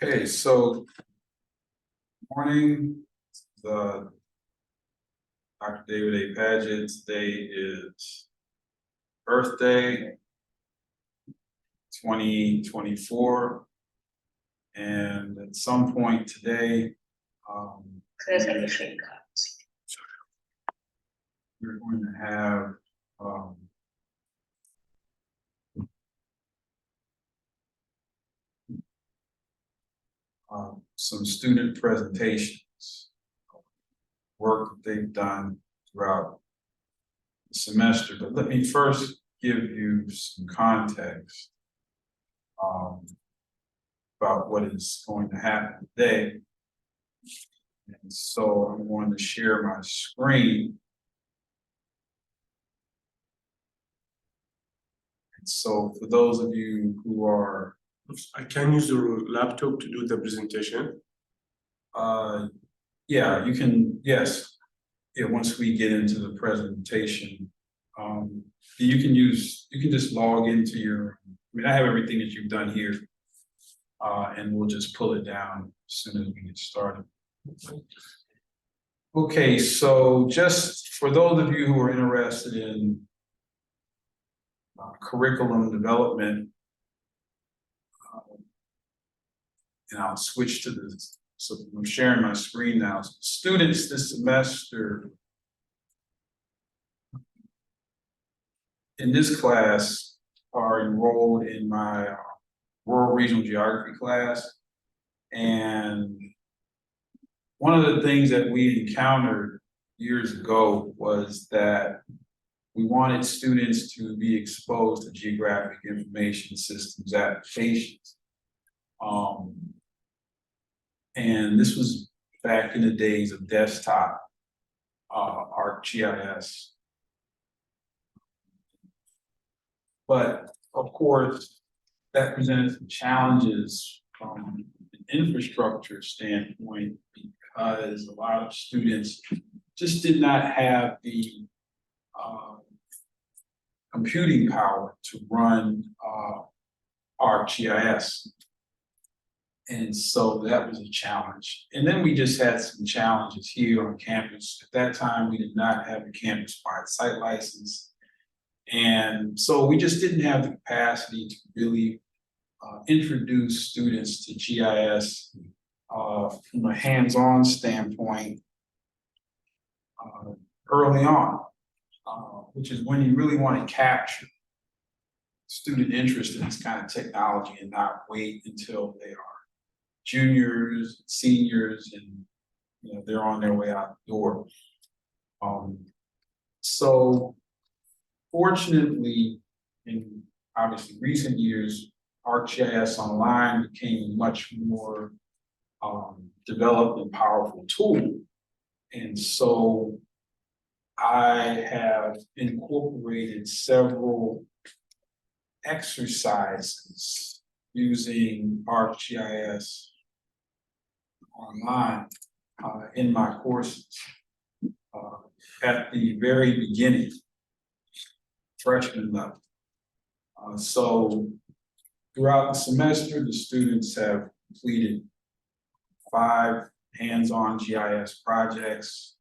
Okay, so morning, the Dr. David A. Padgett. Today is Earth Day 2024, and at some point today, we're going to have some student presentations, work that they've done throughout the semester. But let me first give you some context about what is going to happen today. And so I'm going to share my screen. And so for those of you who are... I can use your laptop to do the presentation. Yeah, you can, yes. Yeah, once we get into the presentation, you can just log into your, I have everything that you've done here, and we'll just pull it down as soon as we get started. Okay, so just for those of you who are interested in curriculum development, and I'll switch to this. So I'm sharing my screen now. Students this semester in this class are enrolled in my World Regional Geography class. And one of the things that we encountered years ago was that we wanted students to be exposed to geographic information systems applications. And this was back in the days of desktop ArcGIS. But of course, that presented some challenges from an infrastructure standpoint because a lot of students just did not have the computing power to run ArcGIS. And so that was a challenge. And then we just had some challenges here on campus. At that time, we did not have a campus-wide site license. And so we just didn't have the capacity to really introduce students to GIS from a hands-on standpoint early on, which is when you really want to capture student interest in this kind of technology and not wait until they are juniors, seniors, and they're on their way out the door. So fortunately, in obviously recent years, ArcGIS Online became a much more developed and powerful tool. And so I have incorporated several exercises using ArcGIS Online in my courses at the very beginning, freshman level. So throughout the semester, the students have completed 5 hands-on GIS projects.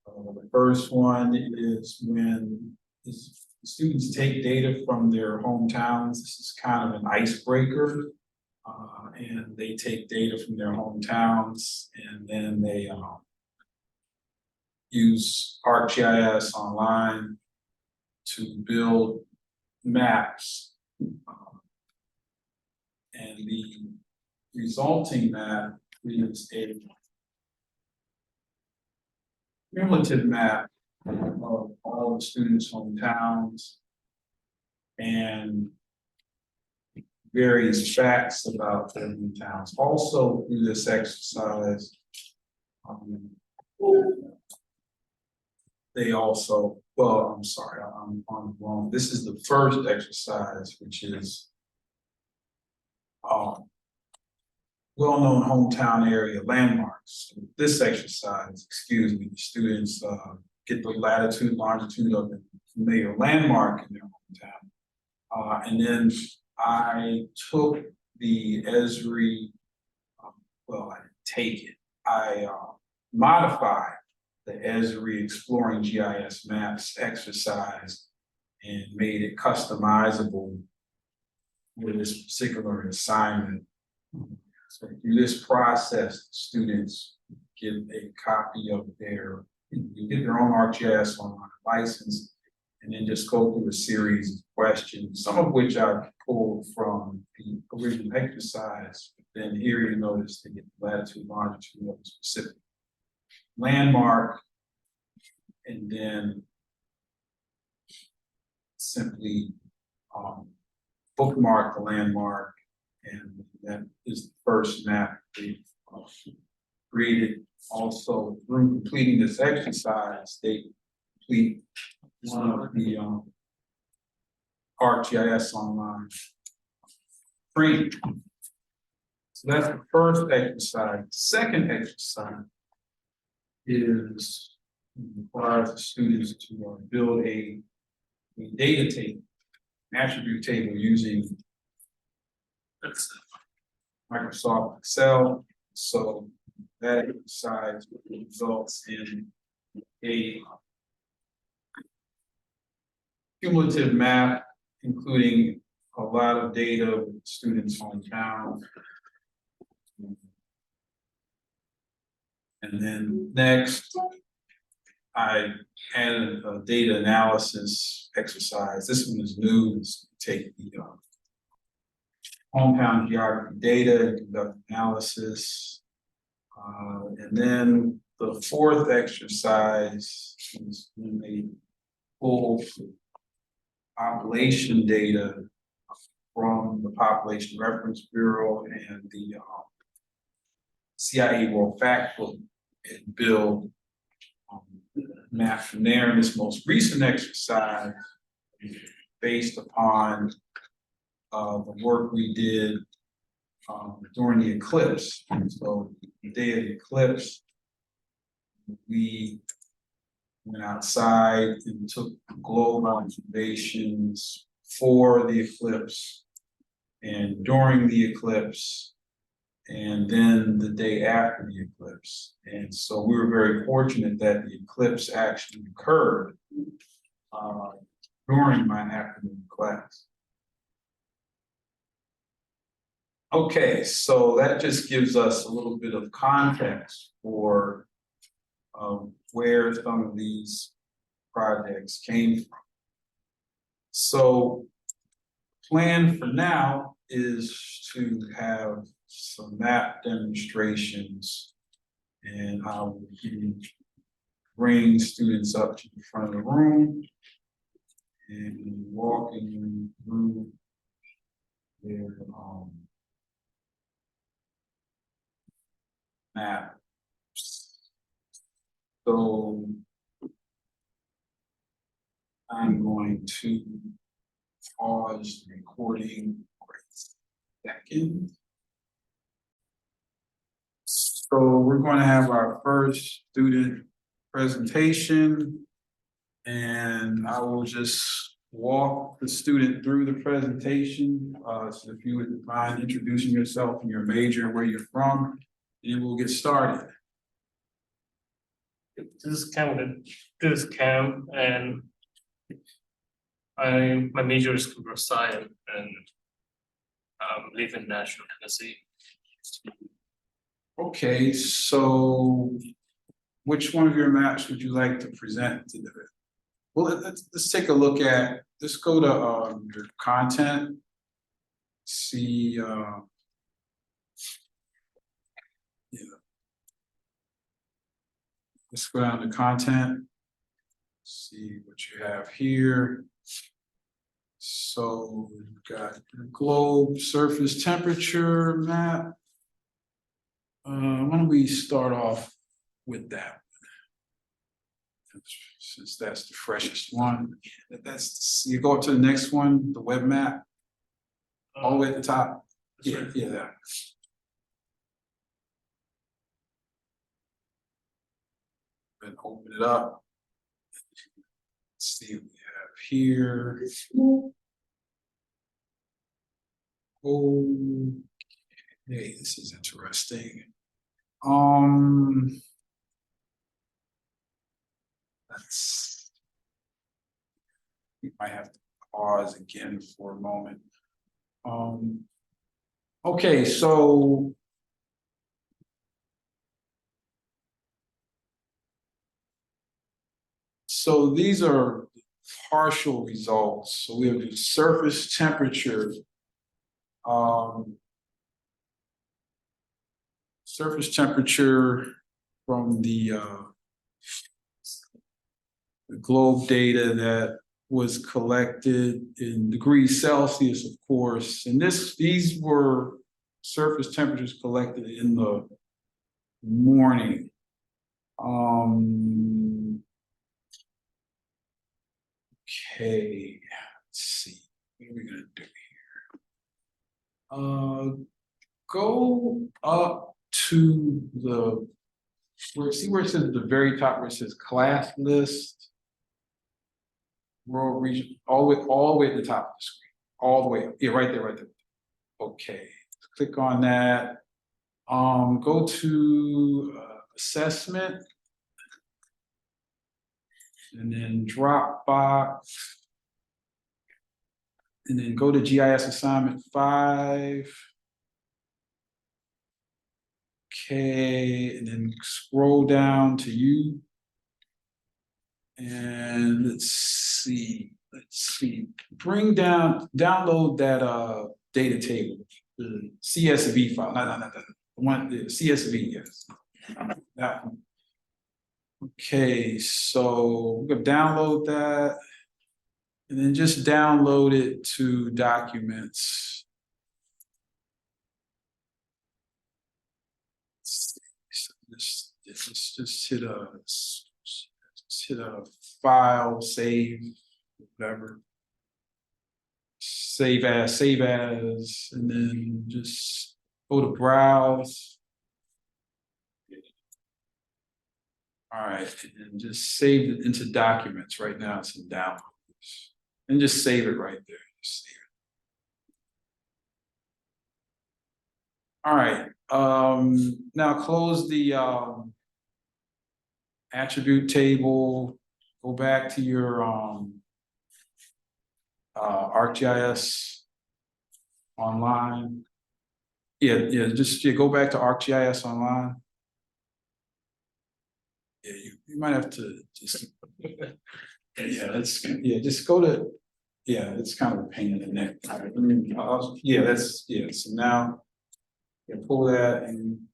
The first one is when the students take data from their hometowns. This is kind of an icebreaker. And they take data from their hometowns and then they use ArcGIS Online to build maps. And the resulting map is a cumulative map of all the students' hometowns and various facts about their hometowns. Also, through this exercise, they also, well, I'm sorry, I'm on the wrong. This is the first exercise, which is well-known hometown area landmarks. This exercise, excuse me, the students get the latitude, longitude of a familiar landmark in their hometown. And then I took the Esri, well, I didn't take it. I modified the Esri Exploring GIS Maps exercise and made it customizable for this particular assignment. So through this process, students get a copy of you get their own ArcGIS online license, and then just go through a series of questions, some of which I pulled from the original exercise. Then here you notice they get latitude, longitude of a specific landmark, and then simply bookmark the landmark, and that is the first map they created. Also, through completing this exercise, they complete one of the ArcGIS online training. So that's the first exercise. The second exercise requires the students to build a data table, an attribute table using Microsoft Excel. So that exercise results in a cumulative map, including a lot of data with students on town. And then next, I added a data analysis exercise. This one is new. It's take the hometown geography data and conduct analysis. And then the fourth exercise is when they pull population data from the Population Reference Bureau and the CIA World Factbook and build map from there. And this most recent exercise, based upon the work we did during the eclipse. So the day of the eclipse, we went outside and took global observations for the eclipse and during the eclipse, and then the day after the eclipse. And so we were very fortunate that the eclipse actually occurred during my afternoon class. Okay, so that just gives us a little bit of context for where some of these projects came from. So, plan for now is to have some map demonstrations, and I will bring students up to the front of the room and walking through their map. So I'm going to pause the recording for a second. So we're going to have our first student presentation, and I will just walk the student through the presentation. So if you would mind introducing yourself and your major and where you're from, and we'll get started. This is Cam, and my major is computer science, and live in Nashville, Tennessee. Okay, so which one of your maps would you like to present today? Well, let's take a look at. Let's go to your content. See. Let's go down to content. See what you have here. So we've got your globe surface temperature map. Why don't we start off with that? Since that's the freshest one. You go up to the next one, the web map. All the way at the top. Yeah, Right. yeah, that. And open it up. Let's see what we have here. Okay, this is interesting. Let's. We might have to pause again for a moment. Okay, so. So these are partial results. So we have the surface temperature. Surface temperature from the globe data that was collected in degrees Celsius, of course. And these were surface temperatures collected in the morning. Okay, let's see. What are we gonna do here? Go up to the see where it says at the very top where it says class list, world region, all the way at the top of the screen, all the way up. Yeah, right there, right there. Okay, click on that. Go to assessment, and then Dropbox, and then go to GIS assignment 5. Okay, and then scroll down to you. And let's see. Download that data table, the CSV file. No, the one, the CSV, yes. That one. Okay, so we're gonna download that, and then just download it to documents. So just hit a file, save, whatever. Save as, and then just go to browse. All right, and just save it into documents. Right now it's in downloads. And just save it right there. Just save it. All right. Now close the attribute table. Go back to your ArcGIS online. Yeah, just go back to ArcGIS online. Yeah, you might have to just just go to it's kind of a pain in the neck. All right, so now pull that and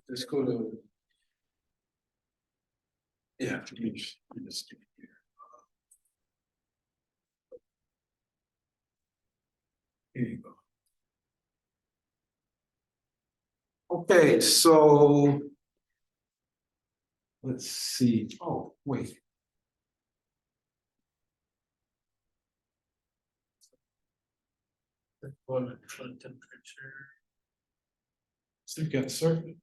just go to just here you go. Okay, so let's see. Oh, wait. Flood temperature. So you got surface.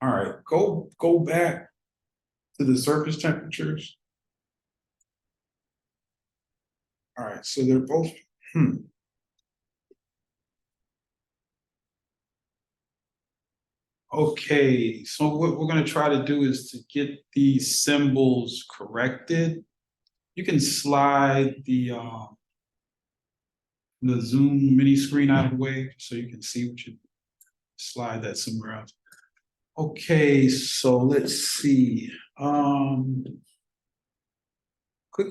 All right, go back to the surface temperatures. All right, so they're both. Okay, so what we're going to try to do is to get these symbols corrected. You can slide the Zoom mini screen out of the way so you can see what you slide that somewhere else. Okay, so let's see. Click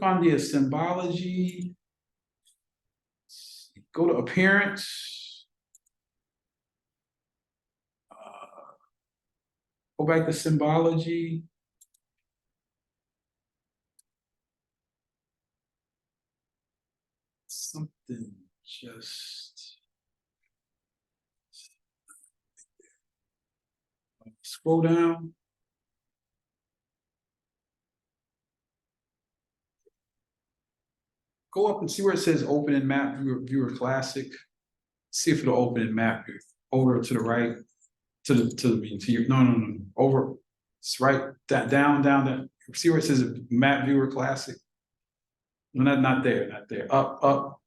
on the symbology. Go to appearance. Go back to symbology. Something just scroll down. Go up and see where it says open in map viewer classic. See if it'll open in map viewer over to the right. to your, no, over, it's right, down, that, see where it says map viewer classic? No, not there, up,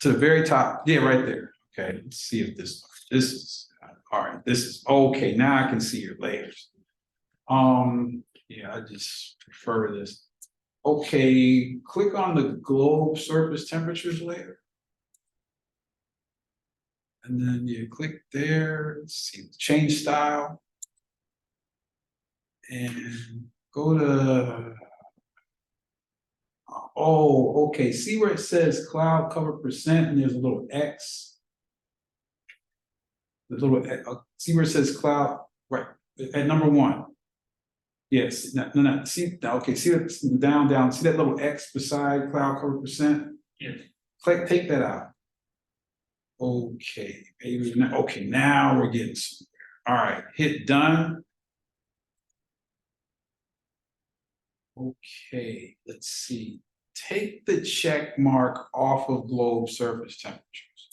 to the very top, yeah, right there, okay, let's see if this is, all right, this is, okay, now I can see your layers. Yeah, I just prefer this. Okay, click on the globe surface temperatures layer. And then you click there, let's see, change style. And go to, oh, okay, see where it says cloud cover percent and there's a little X? The little, see where it says cloud, right, at number 1. Yes, no, see, okay, see that down, see that little X beside cloud cover percent? Yes. Click, take that out. Okay, maybe now, okay, now we're getting somewhere. All right, hit done. Okay, let's see. Take the check mark off of globe surface temperatures.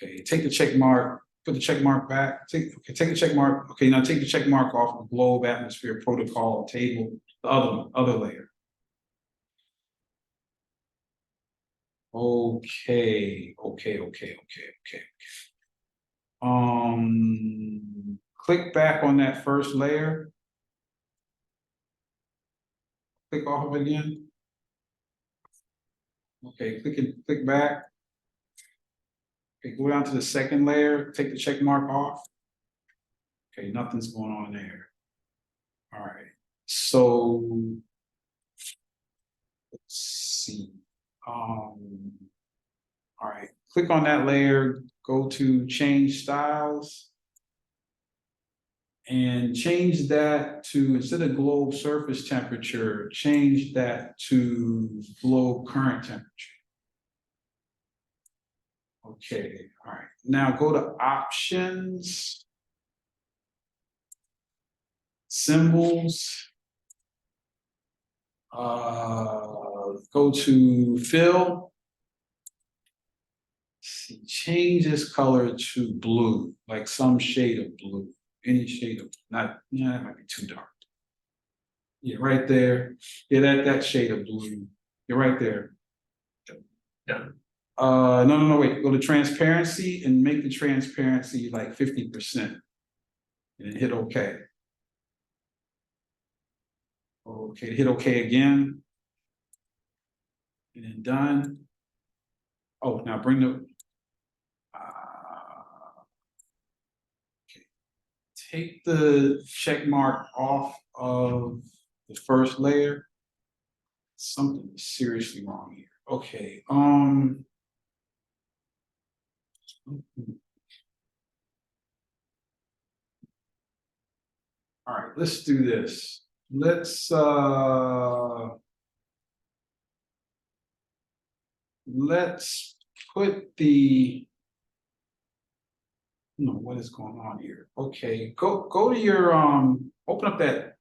Okay, take the check mark, put the check mark back. Take the check mark. Okay, now take the check mark off of globe atmosphere protocol table, the other one, other layer. Okay. Click back on that first layer. Click off of it again. Okay, click back. Okay, go down to the second layer, take the check mark off. Okay, nothing's going on there. All right, so let's see. All right, click on that layer, go to change styles. And change that to, instead of globe surface temperature, change that to globe current temperature. Okay, all right. Now go to options, symbols. Go to fill. See, change this color to blue, like some shade of blue. Any shade of, not, yeah, it might be too dark. Yeah, right there. Yeah, that shade of blue. You're right there. Yeah. No, wait. Go to transparency and make the transparency like 50%. And hit OK. Okay, hit OK again. And then done. Oh, now bring the. Okay. Take the check mark off of the first layer. Something is seriously wrong here. Okay. All right, let's do this. Let's put the, no, what is going on here? Okay, go to your open up that,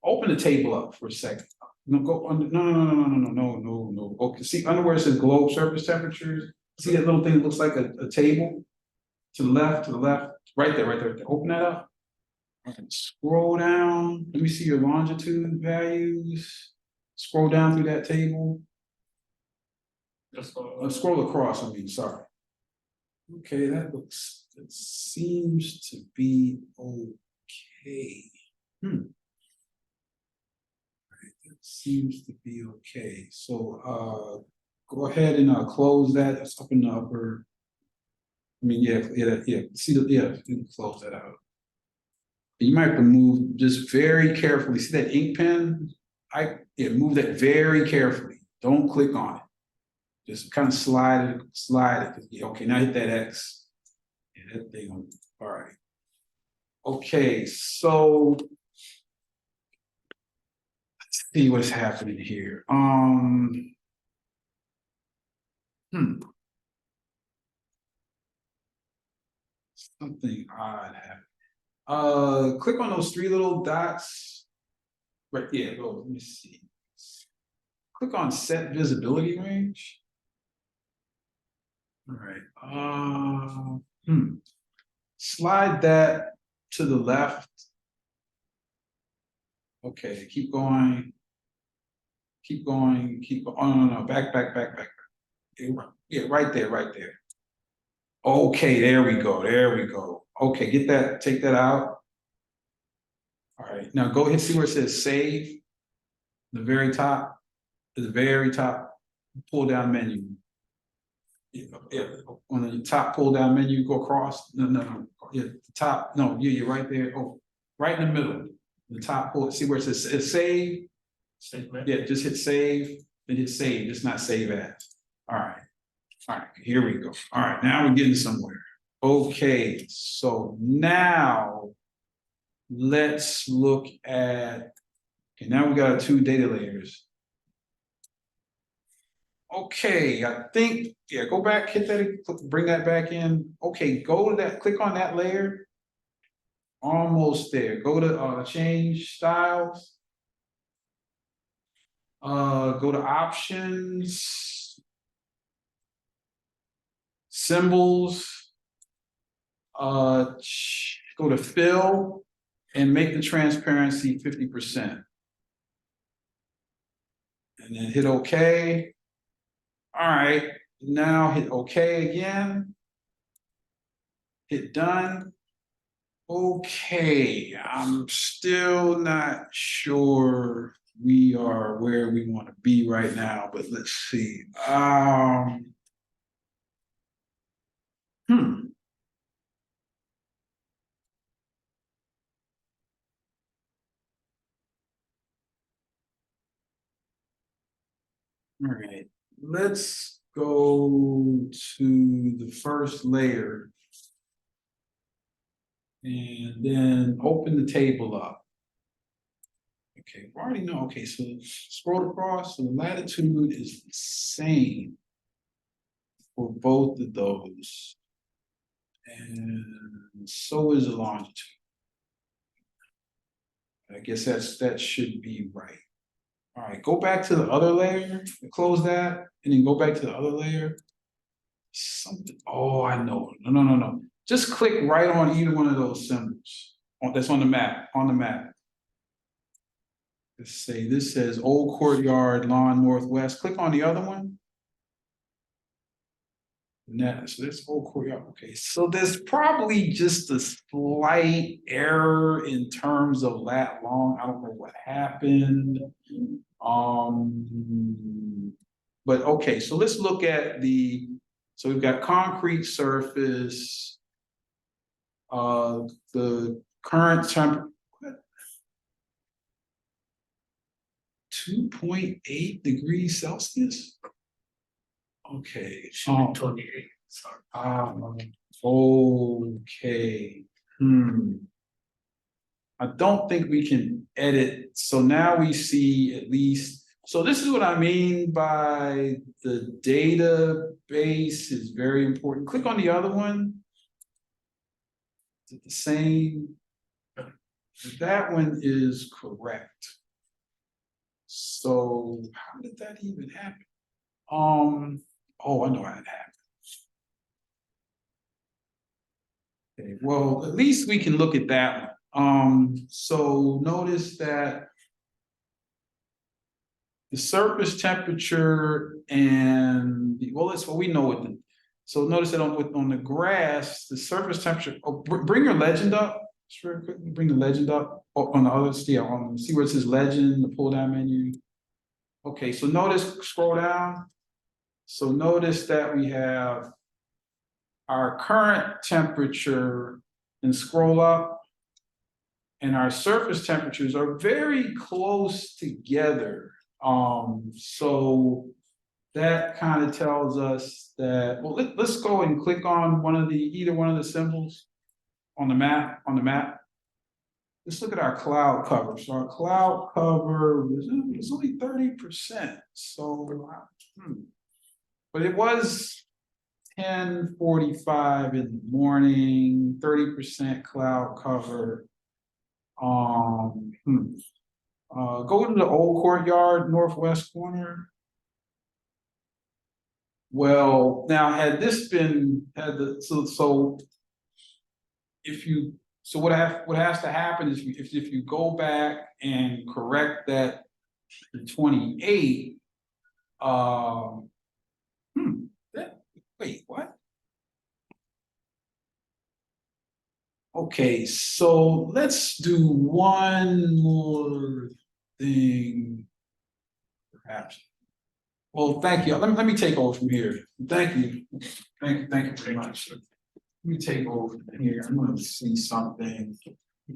open the table up for a second. No, go under, no. Okay, see under where it says globe surface temperatures, see that little thing that looks like a table? To the left, right there. Open that up. And scroll down. Let me see your longitude values. Scroll down through that table. Just Scroll across, I mean, sorry. Okay, that seems to be okay. Right, that seems to be okay. So go ahead and close that. That's up in the upper. I mean, yeah. See the, yeah, you can close that out. You might remove just very carefully. See that ink pen? Move that very carefully. Don't click on it. Just kind of slide it. Yeah, okay, now hit that X. Yeah, that thing. All right. Okay, so let's see what's happening here. Something odd happened. Click on those 3 little dots. Right, yeah, go, let me see. Click on set visibility range. All right. Slide that to the left. Okay, keep going. Keep going, oh, no, back. Yeah, right there. Okay, there we go. Okay, get that, take that out. All right, now go ahead, see where it says save, the very top, pull down menu. Yeah, on the top pull down menu, go across, no, yeah, the top, no, yeah, you're right there, oh, right in the middle. The top pull, see where it says save? Statement. Yeah, just hit save, and hit save, just not save as. All right, here we go. All right, now we're getting somewhere. Okay, so now let's look at, okay, now we got our 2 data layers. Okay, I think, yeah, go back, hit that, bring that back in. Okay, go to that, click on that layer. Almost there. Go to change styles. Go to options, symbols, go to fill and make the transparency 50%. And then hit OK. All right, now hit OK again. Hit done. Okay, I'm still not sure we are where we want to be right now, but let's see. All right, let's go to the first layer and then open the table up. Okay, we already know. Okay, so scroll across, so the latitude is the same for both of those. And so is the longitude. I guess that should be right. All right, go back to the other layer, close that, and then go back to the other layer. Something, oh, I know, no. Just click right on either one of those symbols. That's on the map, Let's say this says Old Courtyard Lawn Northwest. Click on the other one. So this Old Courtyard, okay. So there's probably just a slight error in terms of lat long. I don't know what happened. But okay, so let's look at so we've got concrete surface, the current temperature, 2.8 degrees Celsius. Okay. It should be 28, sorry. Okay. I don't think we can edit. So now we see at least, so this is what I mean by the database is very important. Click on the other one. Is it the same? That one is correct. So how did that even happen? Oh, I know how it happened. Okay, well, at least we can look at that one. So notice that the surface temperature and well, that's what we know with the. So notice that on the grass, the surface temperature. Oh, bring your legend up. Just very quickly, bring the legend up on the other. See where it says legend, the pull down menu. Okay, so notice, scroll down. So notice that we have our current temperature and scroll up. And our surface temperatures are very close together. So that kind of tells us that, well, let's go and click on either one of the symbols on the map. Let's look at our cloud cover. So our cloud cover was only 30%. So, but it was 10:45 in the morning, 30% cloud cover. Go to the Old Courtyard northwest corner. Well, now had this been, had the, so if you, so what has to happen is if you go back and correct that to 28, that, wait, what? Okay, so let's do one more thing, perhaps. Well, thank you. Let me take over from here. Thank you. Thank you very much. Let me take over from here. I'm gonna see something.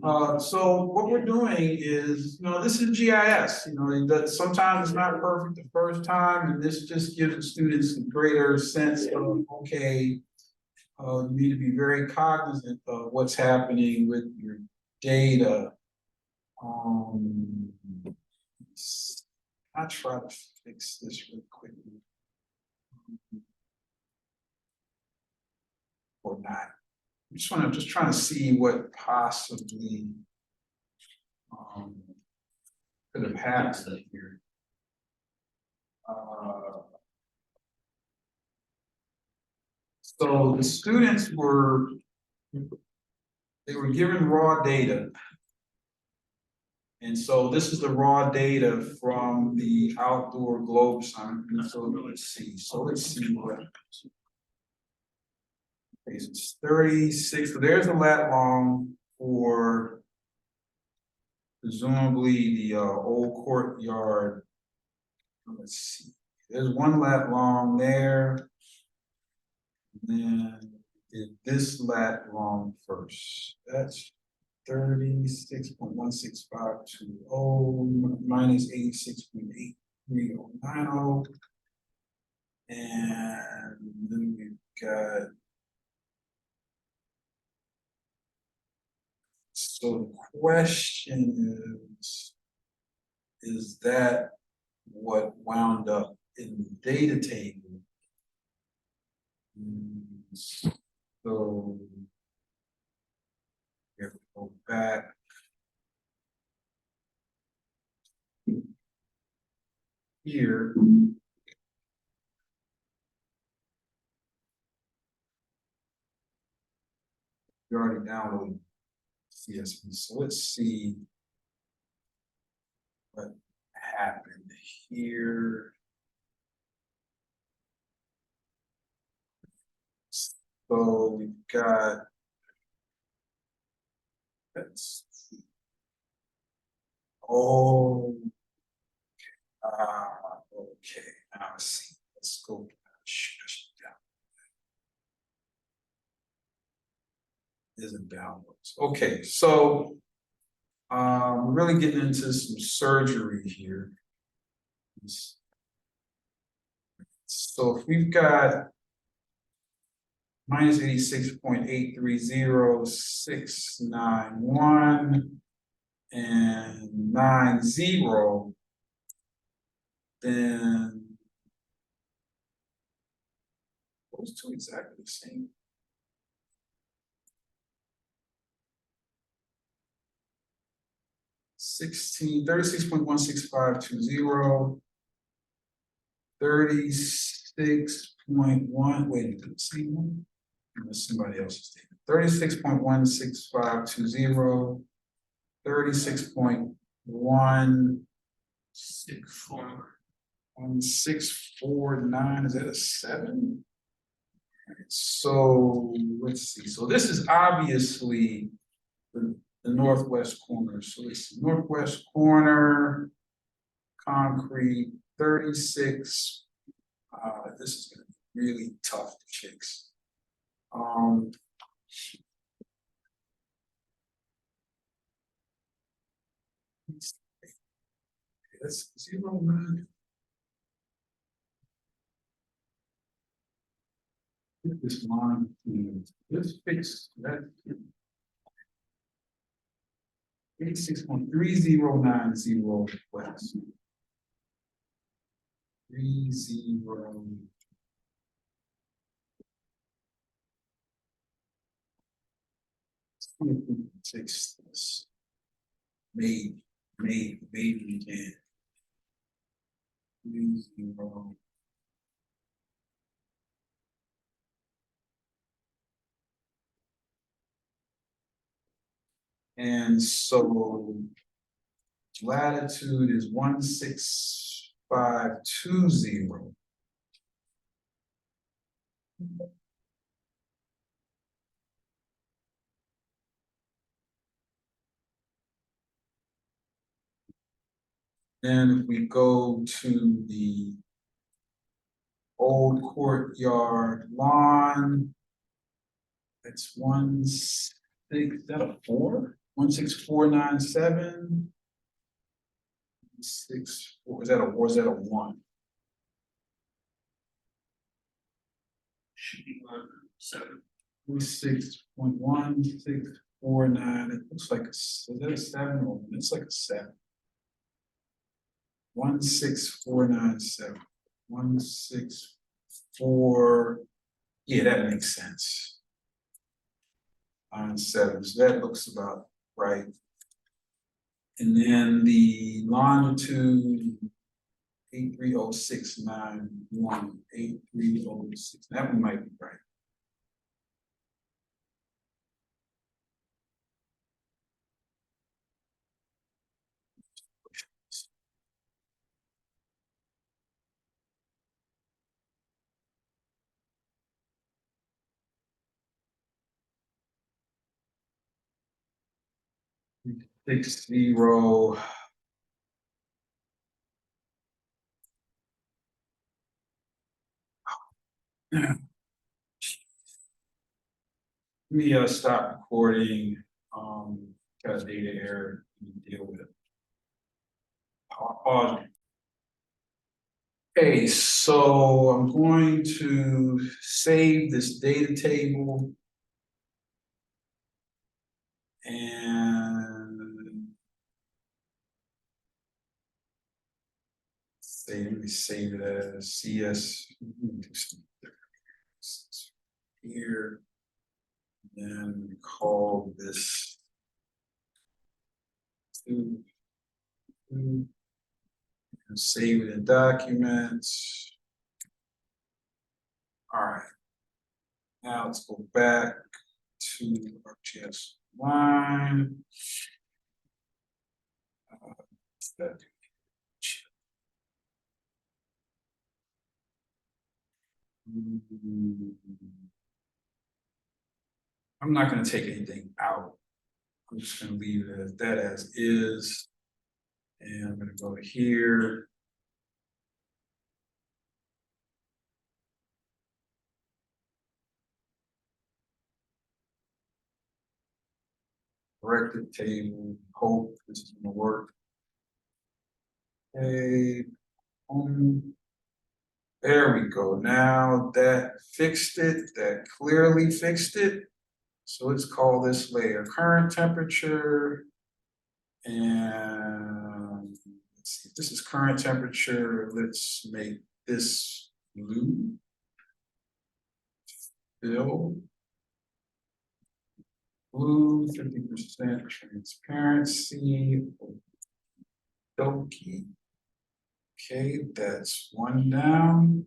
So what we're doing is, this is GIS, that sometimes it's not perfect the first time, and this just gives the students a greater sense of, okay, you need to be very cognizant of what's happening with your data. I'll try to fix this real quickly. Or not. I'm just trying to see what possibly could have happened here. So the students were given raw data. And so this is the raw data from the outdoor globe assignment. So let's see. What. Okay, so it's 36. So there's the lat long for presumably the old courtyard. Let's see. There's one lat long there. And then did this lat long first. That's 36.16520 minus 86.8390. And then we've got, so the question is that what wound up in the data table? So we have to go back. Here. We already downloaded CSV, so let's see what happened here. So we've got, let's see. Oh, okay, now I see. Let's go. Isn't downloads. Okay, so we're really getting into some surgery here. So if we've got minus 86.830691 and 90, then those two exactly the same. 36.16520, 36.1, wait, the same one? That's somebody else's data. 36.16520, 36.1649, is that a 7? So let's see. So this is obviously the northwest corner. So it's northwest corner, concrete, 36. This is going to be really tough to fix. That's 0.9. This line, let's fix that. 86.3090 west. 30. Fix this. Maybe we can. 30. And so latitude is 16520. Then if we go to the old courtyard lawn, it's 16497. 64, is that a 1? Should be 1-7. 6.1649. It looks like is that a 7 or it's like a 7. 16497. 164. Yeah, that makes sense. 7. So that looks about right. And then the longitude 83069. 83069. That one might be right. Six zero. Let me stop recording. Got a data error to deal with it. I'll pause. Okay, so I'm going to save this data table. And let me save it as CS here. And then we call this two, and save it in documents. All right. Now let's go back to ArcGIS line. I'm not going to take anything out. I'm just going to leave it as that as is. And I'm going to go here. Corrected table. Hope this is going to work. Okay. There we go. Now that fixed it. That clearly fixed it. So let's call this layer current temperature. And let's see, this is current temperature. Let's make this blue. Fill. Blue, 50% transparency. Okay. Okay, that's one down.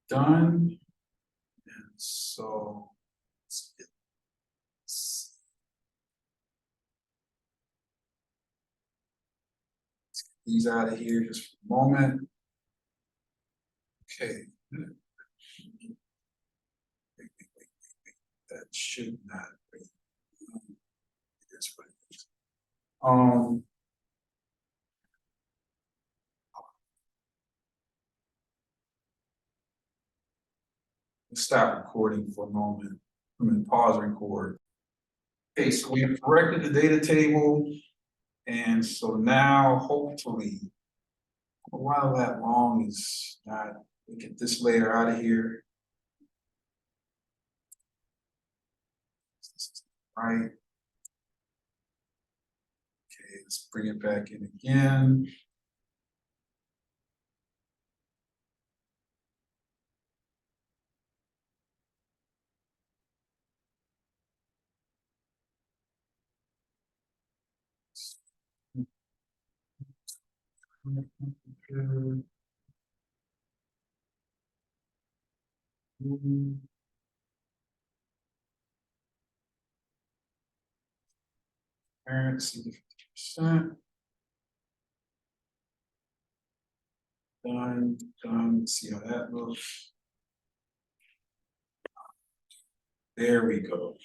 Done. And so let's get these out of here just for a moment. Okay. That should not be. That's what it is. Stop recording for a moment. I'm going to pause record. Okay, so we have corrected the data table. And so now hopefully, a while that long is not, we get this layer out of here. Right. Okay, let's bring it back in again. transparency to 50%. Done, see how that looks. There we go,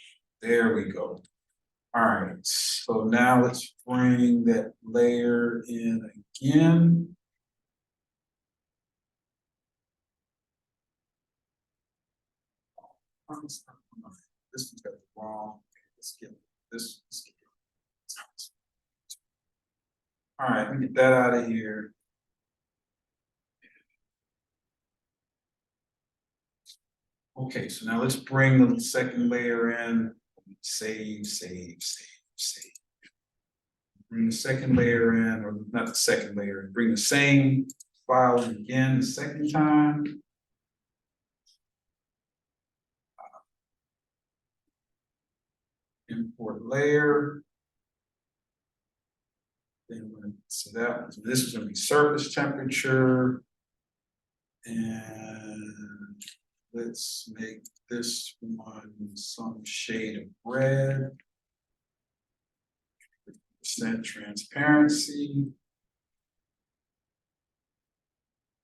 there we go. All right, so now let's bring that layer in again. This one's got the wrong, let's get this. All right, let me get that out of here. Okay, so now let's bring the second layer in. Save. Bring the second layer in, or not the second layer, bring the same file in again the second time. Import layer. Then so this is going to be surface temperature. And let's make this one some shade of red. Percent transparency.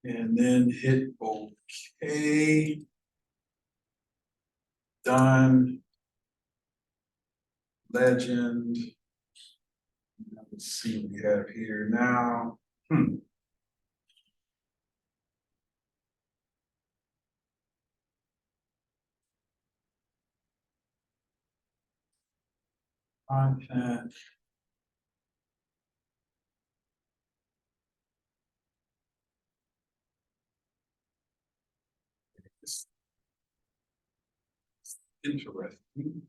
And then hit OK. Done. Legend. Let's see what we have here now. Content. It's interesting.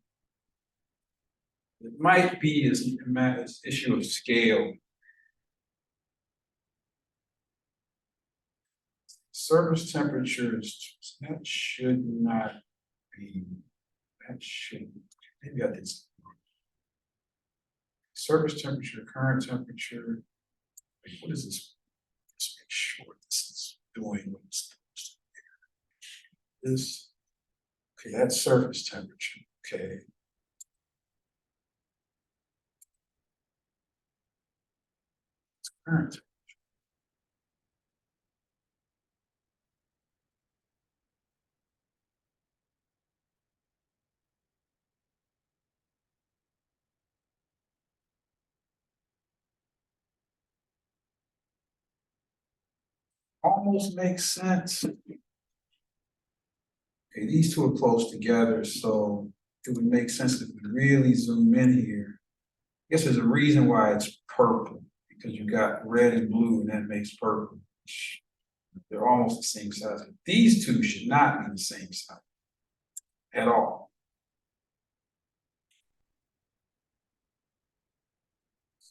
It might be as issue of scale. Surface temperatures, that should not be, that should, maybe I did something wrong. Surface temperature, current temperature. Wait, what is this? Let's make sure this is doing what it's supposed to do. This, okay, that's surface temperature, okay. It's current. Almost makes sense. Okay, these two are close together, so it would make sense if we really zoom in here. I guess there's a reason why it's purple, because you got red and blue, and that makes purple. They're almost the same size. These two should not be the same size at all.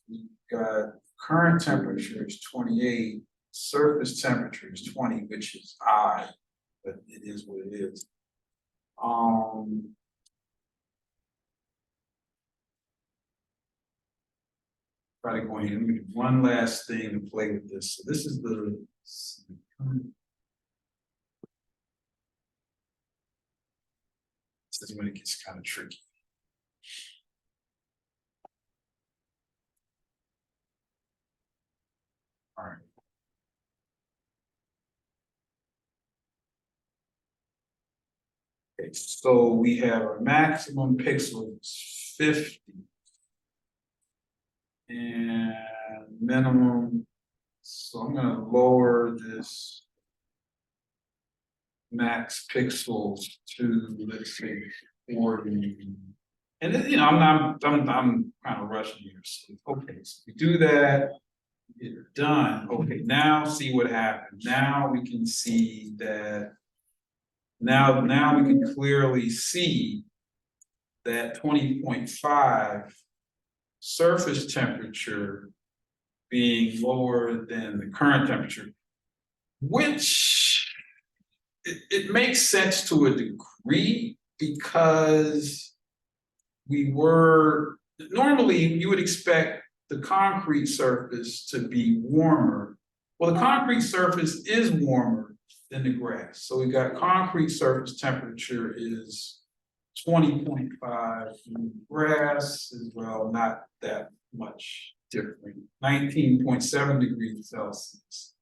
You've got current temperature is 28, surface temperature is 20, which is odd, but it is what it is. Try to go ahead and do one last thing to play with this. So this is the this is when it gets kind of tricky. All right. Okay, so we have our maximum pixels 50 and minimum. So I'm going to lower this max pixels to, let's say, 40. And then, you know, I'm kind of rushing here. So, okay, so we do that. Get it done. Okay, now see what happened. Now we can see that. Now we can clearly see that 20.5 surface temperature being lower than the current temperature, which it makes sense to a degree, because we were normally you would expect the concrete surface to be warmer. Well, the concrete surface is warmer than the grass. So we got concrete surface temperature is 20.5 grass as well, not that much different, 19.7 degrees Celsius.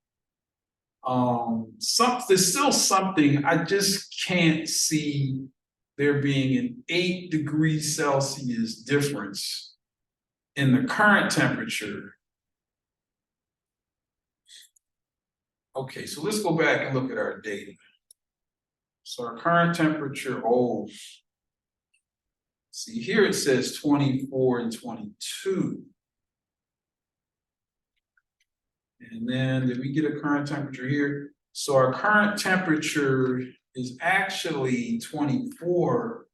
There's still something, I just can't see there being an 8 degrees Celsius difference in the current temperature. Okay, so let's go back and look at our data. So our current temperature, see here it says 24 and 22. And then did we get a current temperature here? So our current temperature is actually 24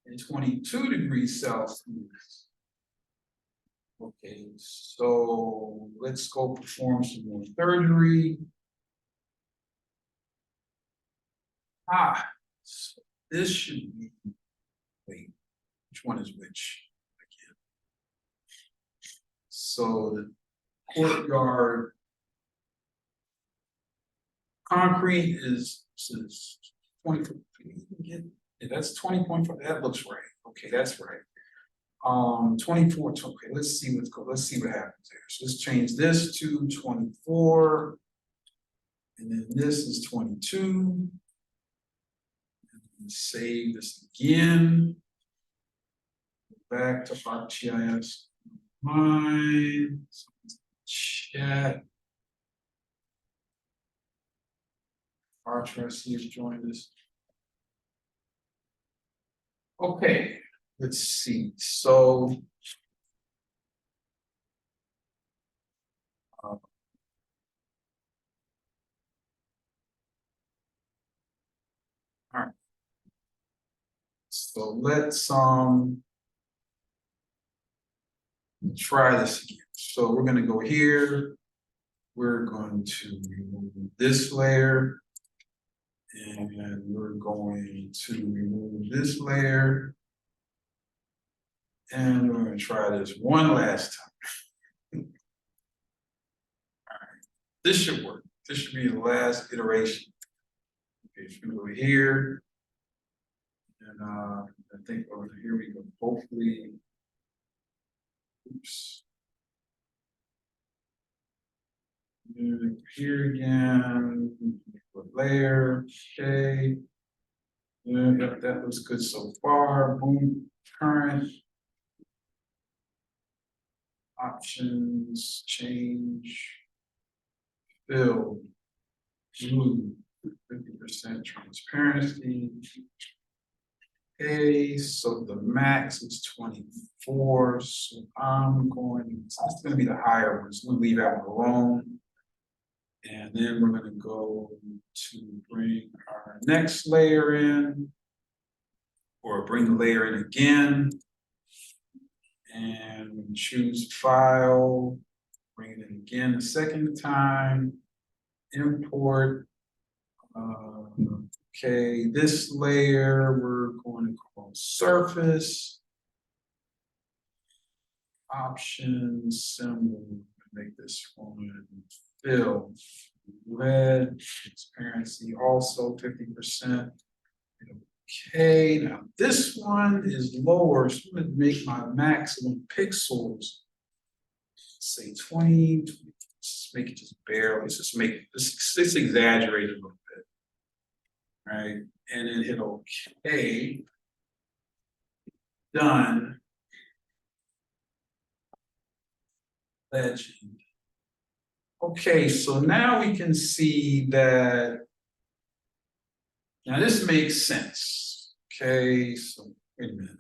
and 22 degrees Celsius. Okay, so let's go perform some more surgery. So this should be, wait, which one is which? Again. So the courtyard concrete is 20, yeah, that's 20.5, that looks right. Okay, that's right. 24, okay, let's see what happens there. So let's change this to 24, and then this is 22. And save this again. Back to ArcGIS. Mine, chat. Archer, I see has joined us. Okay, let's see. So all right. So let's try this again. So we're going to go here. We're going to remove this layer. And we're going to remove this layer. And we're going to try this one last time. All right, this should work. This should be the last iteration. Okay, so we're going to go here. And I think over here we go. Hopefully, oops. And here again, layer, okay. Yeah, that looks good so far. Boom, current. Options, change, fill, blue, 50% transparency. Okay, so the max is 24. So I'm going, it's going to be the higher one. So I'm going to leave that one alone. And then we're going to go to bring our next layer in, or bring the layer in again. And choose file, bring it in again the second time, import. Okay, this layer we're going to call surface. Options, symbol, make this one fill. Red, transparency also 50%. Okay, now this one is lower, so I'm going to make my maximum pixels, say 20, let's make it just barely, let's just make this, let's exaggerate a little bit, right? And then hit OK, done, legend. Okay, so now we can see that, now this makes sense. Okay, so wait a minute.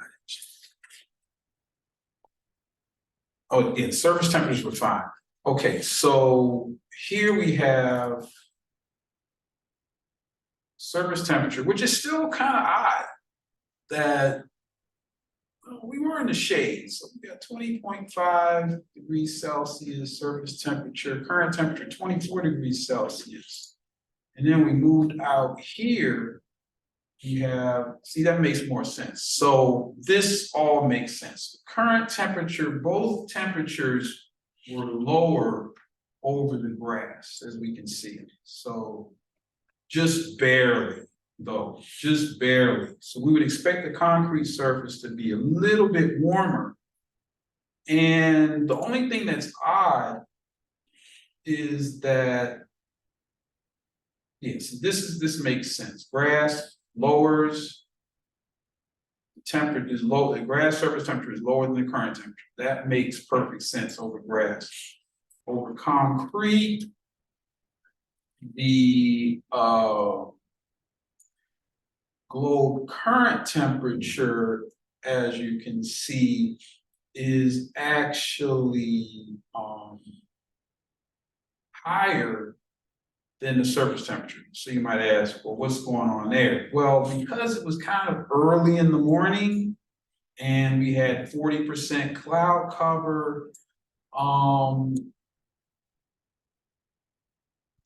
Oh, again, surface temperatures were fine. Okay, so here we have surface temperature, which is still kind of odd that we were in the shade. So we got 20.5 degrees Celsius surface temperature, current temperature 24 degrees Celsius. And then we moved out here. We have, see, that makes more sense. So this all makes sense. The current temperature, both temperatures were lower over the grass, as we can see. So just barely. though, just barely. So we would expect the concrete surface to be a little bit warmer. And the only thing that's odd is that, yes, this makes sense. Grass lowers, the temperature is low, the grass surface temperature is lower than the current temperature. That makes perfect sense over grass. Over concrete, the globe current temperature, as you can see, is actually higher than the surface temperature. So you might ask, well, what's going on there? Well, because it was kind of early in the morning and we had 40% cloud cover,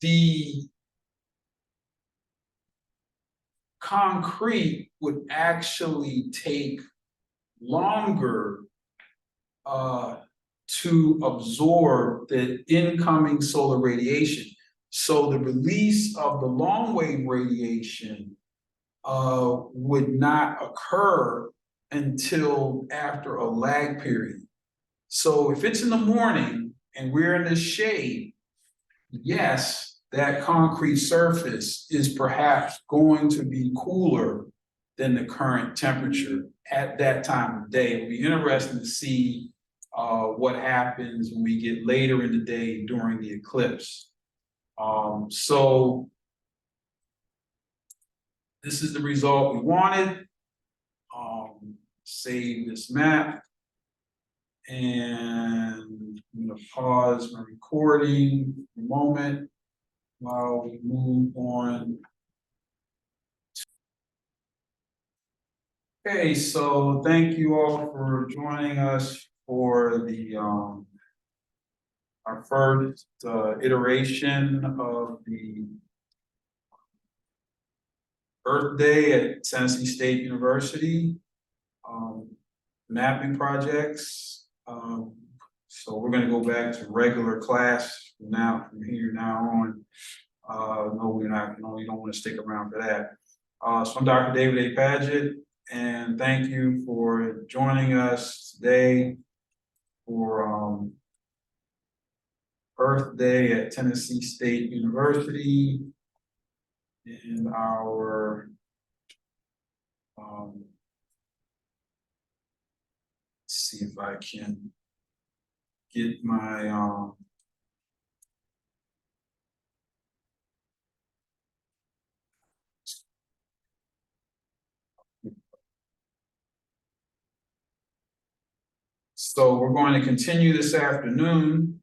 the concrete would actually take longer to absorb the incoming solar radiation. So the release of the long wave radiation would not occur until after a lag period. So if it's in the morning and we're in the shade, yes, that concrete surface is perhaps going to be cooler than the current temperature at that time of day. It'll be interesting to see what happens when we get later in the day during the eclipse. So this is the result we wanted. Save this map. And I'm gonna pause my recording for a moment while we move on. Okay, so thank you all for joining us for the our first iteration of the Earth Day at Tennessee State University mapping projects. So we're going to go back to regular class from here now on. No, we're not. No, you don't want to stick around for that. So I'm Dr. David A. Padgett, and thank you for joining us today for Earth Day at Tennessee State University in our see if I can get my so we're going to continue this afternoon.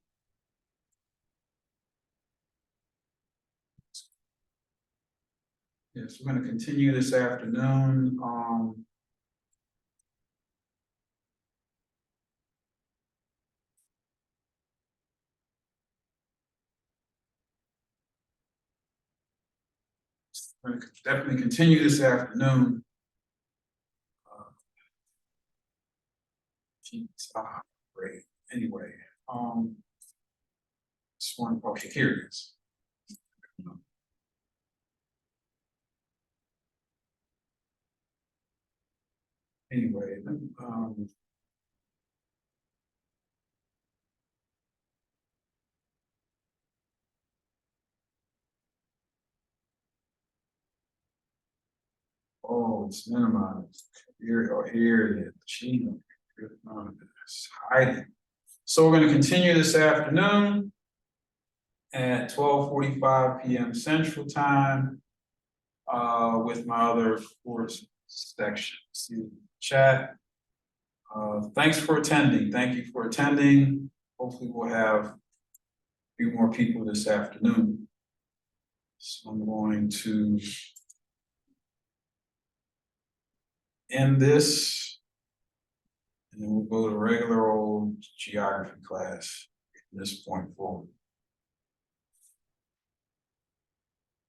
Yes, we're going to continue this afternoon. We're going to definitely continue this afternoon. Great. Anyway, this one, okay, here it is. Anyway, oh, it's minimized. Here it is. It's hiding. So we're going to continue this afternoon at 12:45 p.m. Central Time with my other course section. See the chat. Thanks for attending. Thank you for attending. Hopefully we'll have a few more people this afternoon. So I'm going to end this, and then we'll go to regular old geography class from this point forward.